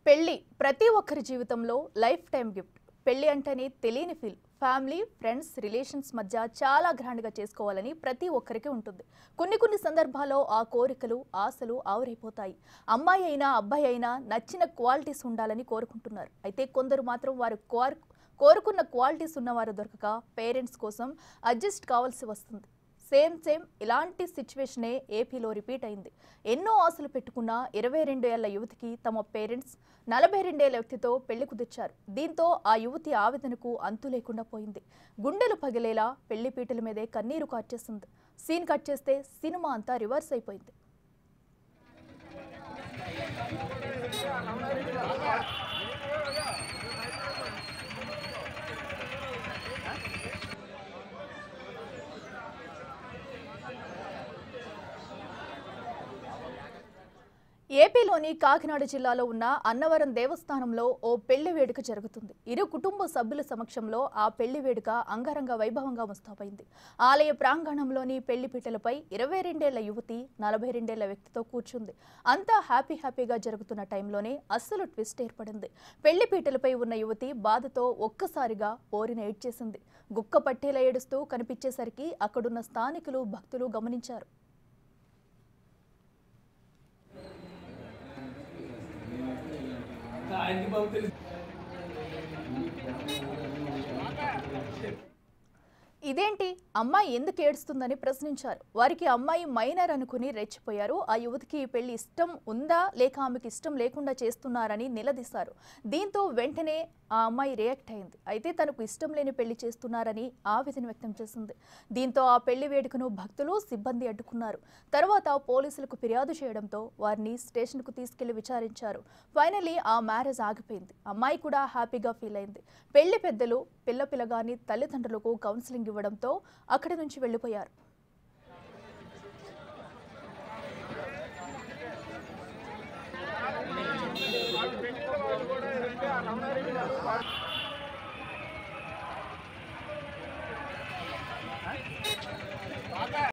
పెళ్లి ప్రతి ఒక్కరి జీవితంలో లైఫ్ టైం గిఫ్ట్. పెళ్లి అంటేనే తెలియని ఫీల్. ఫ్యామిలీ, ఫ్రెండ్స్, రిలేషన్స్ మధ్య చాలా గ్రాండ్గా చేసుకోవాలని ప్రతి ఒక్కరికి ఉంటుంది. కొన్ని సందర్భాల్లో ఆ కోరికలు, ఆశలు ఆవిరైపోతాయి. అమ్మాయి అయినా అబ్బాయి అయినా నచ్చిన క్వాలిటీస్ ఉండాలని కోరుకుంటున్నారు. అయితే కొందరు మాత్రం వారు కోరుకున్న క్వాలిటీస్ ఉన్నవారు దొరకక పేరెంట్స్ కోసం అడ్జస్ట్ కావాల్సి వస్తుంది. సేమ్ ఇలాంటి సిచ్యువేషనే ఏపీలో రిపీట్ అయింది. ఎన్నో ఆశలు పెట్టుకున్న 22 ఏళ్ల యువతికి తమ పేరెంట్స్ 42 ఏళ్ల వ్యక్తితో పెళ్లి కుదిర్చారు. దీంతో ఆ యువతి ఆవేదనకు అంతు లేకుండా పోయింది. గుండెలు పగిలేలా పెళ్లి పీటల మీదే కన్నీరు కార్చేసింది. సీన్ కట్ చేస్తే సినిమా అంతా రివర్స్ అయిపోయింది. ఏపీలోని కాకినాడ జిల్లాలో ఉన్న అన్నవరం దేవస్థానంలో ఓ పెళ్లి వేడుక జరుగుతుంది. ఇరు కుటుంబ సభ్యుల సమక్షంలో ఆ పెళ్లి వేడుక అంగరంగ వైభవంగా ముస్తాబైంది. ఆలయ ప్రాంగణంలోని పెళ్లి పీటలపై 22 ఏళ్ల యువతి 42 ఏళ్ల వ్యక్తితో కూర్చుంది. అంతా హ్యాపీగా జరుగుతున్న టైంలోనే అస్సలు ట్విస్ట్ ఏర్పడింది. పెళ్లి పీటలపై ఉన్న యువతి బాధతో ఒక్కసారిగా పోరిన ఏడ్చేసింది. గుక్క పట్టేలా ఏడుస్తూ కనిపించేసరికి అక్కడున్న స్థానికులు, భక్తులు గమనించారు. ఇదేంటి, అమ్మాయి ఎందుకు ఏడుస్తుందని ప్రశ్నించారు. వారికి అమ్మాయి మైనర్ అనుకుని రెచ్చిపోయారు. ఆ యువతికి ఈ పెళ్లి ఇష్టం ఉందా లేక ఆమెకి ఇష్టం లేకుండా చేస్తున్నారని నిలదీశారు. దీంతో వెంటనే ఆ అమ్మాయి రియాక్ట్ అయింది. అయితే తనకు ఇష్టం లేని పెళ్లి చేస్తున్నారని ఆవేదన వ్యక్తం చేసింది. దీంతో ఆ పెళ్లి వేడుకను భక్తులు, సిబ్బంది అడ్డుకున్నారు. తర్వాత పోలీసులకు ఫిర్యాదు చేయడంతో వారిని స్టేషన్కు తీసుకెళ్లి విచారించారు. ఫైనల్లీ ఆ మ్యారేజ్ ఆగిపోయింది. అమ్మాయి కూడా హ్యాపీగా ఫీల్ అయింది. పెళ్లి పెద్దలు పిల్లగాని తల్లిదండ్రులకు కౌన్సిలింగ్ ఇవ్వడంతో అక్కడి నుంచి వెళ్లిపోయారు.